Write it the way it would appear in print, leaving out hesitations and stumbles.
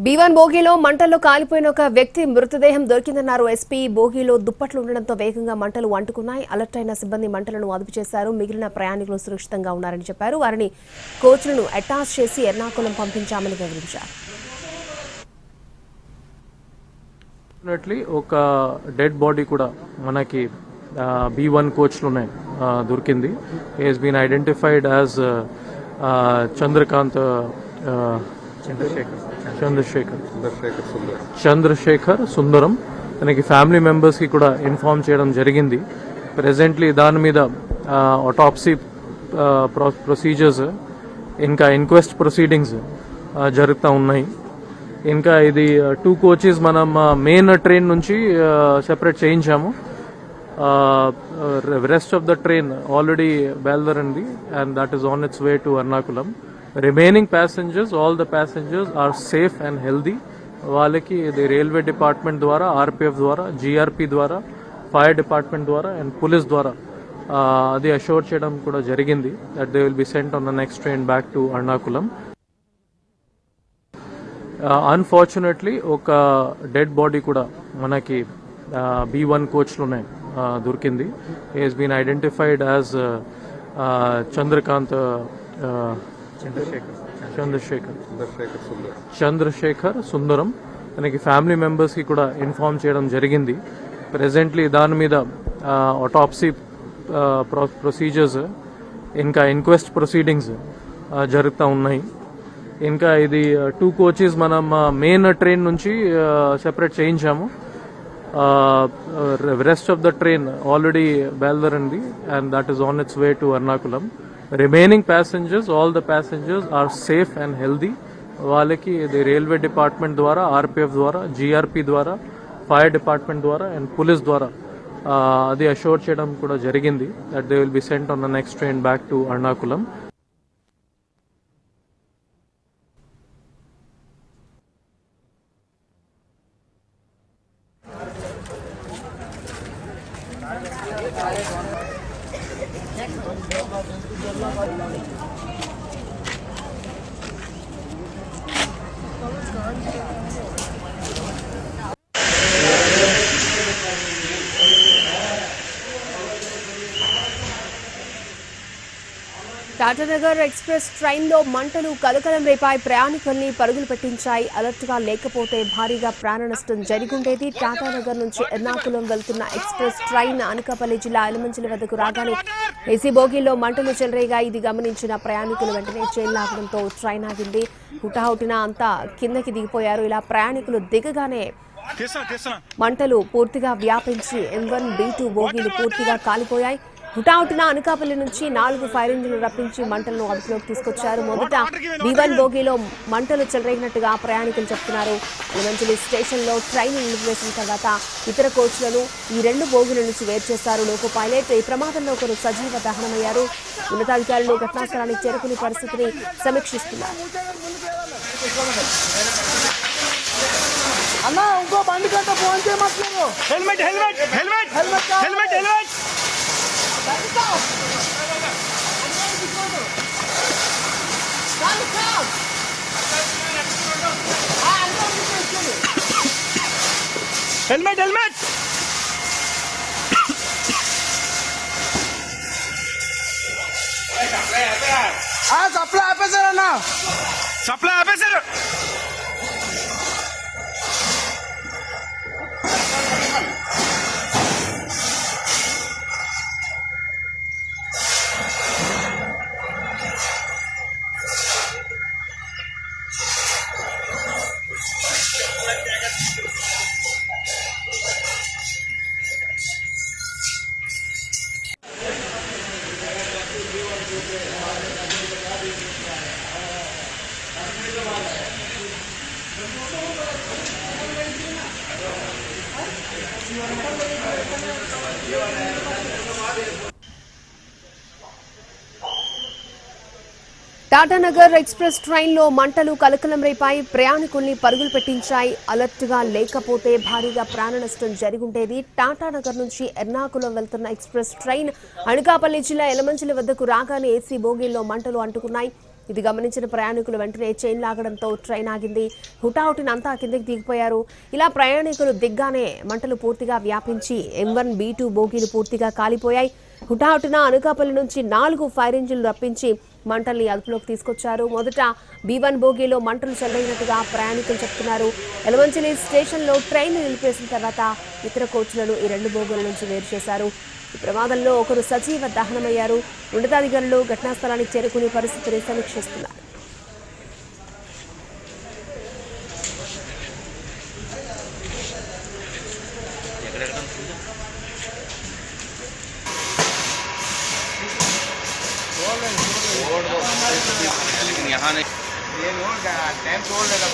B1 బోగీలో మంటల్లో కాలిపోయిన ఒక వ్యక్తి మృతదేహం దొరికిందన్నారు ఎస్పీ. బోగీలో దుప్పట్లు ఉండడంతో వేగంగా మంటలు అంటుకున్నాయి. అలర్ట్ అయిన సిబ్బంది మంటలను అదుపు చేశారు. మిగిలిన ప్రయాణికులు సురక్షితంగా ఉన్నారని చెప్పారు. వారిని కోచ్లను అటాచ్ చేసి ఎర్నాకుళం పంపించామని వివరించారు. ఒక డెడ్ బాడీ కూడా మనకి B1 కోచ్లోనే దొరికింది. He has been identified as Chandrasekhar Sundaram. తనకి ఫ్యామిలీ మెంబర్స్ కి కూడా ఇన్ఫార్మ్ చేయడం జరిగింది. ప్రెజెంట్లీ దాని మీద ఆటోప్సీ ప్రొసీజర్స్ ఇంకా ఇన్క్వెస్ట్ ప్రొసీడింగ్స్ జరుగుతూ ఉన్నాయి. ఇంకా ఇది 2 కోచెస్ మనం మెయిన్ ట్రైన్ నుంచి సెపరేట్ చేయించాము. Rest of the train already బయలుదేరింది and that is on its way to Ernakulam. Remaining passengers, all the passengers are safe and healthy. వాళ్ళకి ఇది రైల్వే డిపార్ట్మెంట్ ద్వారా, ఆర్పిఎఫ్ ద్వారా, జిఆర్పి ద్వారా, ఫైర్ డిపార్ట్మెంట్ ద్వారా and police ద్వారా అది అష్యూర్ చేయడం కూడా జరిగింది that they will be sent on the next train back to Ernakulam. Unfortunately ఒక డెడ్ బాడీ కూడా మనకి B1 కోచ్లోనే దొరికింది. He has been identified as Chandrasekhar Sundaram. తనకి ఫ్యామిలీ మెంబర్స్ కి కూడా ఇన్ఫార్మ్ చేయడం జరిగింది. ప్రెజెంట్లీ దాని మీద ఆటోప్సీ ప్రొసీజర్స్ ఇంకా ఇన్క్వెస్ట్ ప్రొసీడింగ్స్ జరుగుతూ ఉన్నాయి. ఇంకా ఇది 2 కోచెస్ మనం మెయిన్ ట్రైన్ నుంచి సెపరేట్ చేయించాము. Rest of the train already బయలుదేరింది and that is on its way to Ernakulam. Remaining passengers, all the passengers are safe and healthy. వాళ్ళకి ఇది రైల్వే డిపార్ట్మెంట్ ద్వారా, ఆర్పిఎఫ్ ద్వారా, జిఆర్పి ద్వారా, ఫైర్ డిపార్ట్మెంట్ ద్వారా and police ద్వారా అది అష్యూర్ చేయడం కూడా జరిగింది that they will be sent on the next train back to Ernakulam. Tatanagar express ట్రైన్లో మంటలు కలకలం రేపాయి. ప్రయాణికుల్ని పరుగులు పెట్టించాయి. అలర్ట్గా లేకపోతే భారీగా ప్రాణ నష్టం జరిగుండేది. టాటానగర్ నుంచి ఎర్నాకుళం వెళ్తున్న ఎక్స్ప్రెస్ ట్రైన్ అనకాపల్లి జిల్లా ఎలమంచిలి వద్దకు రాగానే ఏసీ బోగీలో మంటలు చెలరేగా. ఇది గమనించిన ప్రయాణికులు వెంటనే చేల్లాగడంతో ట్రైన్ ఆగింది. హుటాహుటిన అంతా కిందకి దిగిపోయారు. ఇలా ప్రయాణికులు దిగగానే మంటలు పూర్తిగా వ్యాపించి M1, B2 బోగీలు పూర్తిగా కాలిపోయాయి. హుటాహుటిన అనకాపల్లి నుంచి 4 ఫైర్ ఇంజిన్లు రప్పించి మంటలను అదుపులోకి తీసుకొచ్చారు. మొదట B1 బోగీలో మంటలు చెలరేగినట్టుగా ప్రయాణికులు చెప్తున్నారు. ఎలమంచిలి స్టేషన్లో ట్రైన్ నిలిపివేసిన తర్వాత ఇతర కోచ్లను ఈ 2 బోగీల నుంచి వేరు చేశారు. లోకో పైలట్ ఈ ప్రమాదంలో ఒకరు సజీవ దహనమయ్యారు. ఉన్నతాధికారులు ఘటనాస్థలానికి చేరుకుని పరిస్థితిని సమీక్షిస్తున్నారు. అన్నా ఇంకో బండి కంటే ఫోన్ చేయమంటున్నారు. Helmet helmet helmet helmet helmet helmet helmet helmet supply ఆపేశారు అన్న, సప్లై ఆపేశారు. టాటానగర్ ఎక్స్ప్రెస్ ట్రైన్లో మంటలు కలకలం రేపాయి. ప్రయాణికుల్ని పరుగులు పెట్టించాయి. అలర్ట్గా లేకపోతే భారీగా ప్రాణ నష్టం జరిగుండేది. టాటానగర్ నుంచి ఎర్నాకుళం వెళ్తున్న ఎక్స్ప్రెస్ ట్రైన్ అనకాపల్లి జిల్లా ఎలమంచిలి వద్దకు రాగానే ఏసీ బోగీల్లో మంటలు అంటుకున్నాయి. ఇది గమనించిన ప్రయాణికులు వెంటనే చైన్ లాగడంతో ట్రైన్ ఆగింది. హుటాహుటిన అంతా కిందకి దిగిపోయారు. ఇలా ప్రయాణికులు దిగ్గానే మంటలు పూర్తిగా వ్యాపించి M1, B2 బోగీలు పూర్తిగా కాలిపోయాయి. హుటాహుటిన అనకాపల్లి నుంచి 4 ఫైర్ ఇంజిన్లు రప్పించి మంటల్ని అదుపులోకి తీసుకొచ్చారు. మొదట B1 బోగీలో మంటలు చెలరైనట్టుగా ప్రయాణికులు చెప్తున్నారు. ఎలమంచిలి స్టేషన్లో ట్రైన్ నిలిపేసిన తర్వాత ఇతర కోచ్లను ఈ 2 బోగీల నుంచి వేరు చేశారు. ఈ ప్రమాదంలో ఒకరు సజీవ దహనమయ్యారు. ఉన్నతాధికారులు ఘటనా స్థలానికి చేరుకుని పరిస్థితిని సమీక్షిస్తున్నారు. लेकिन यहाँ नहीं टाइम छोड़ देगा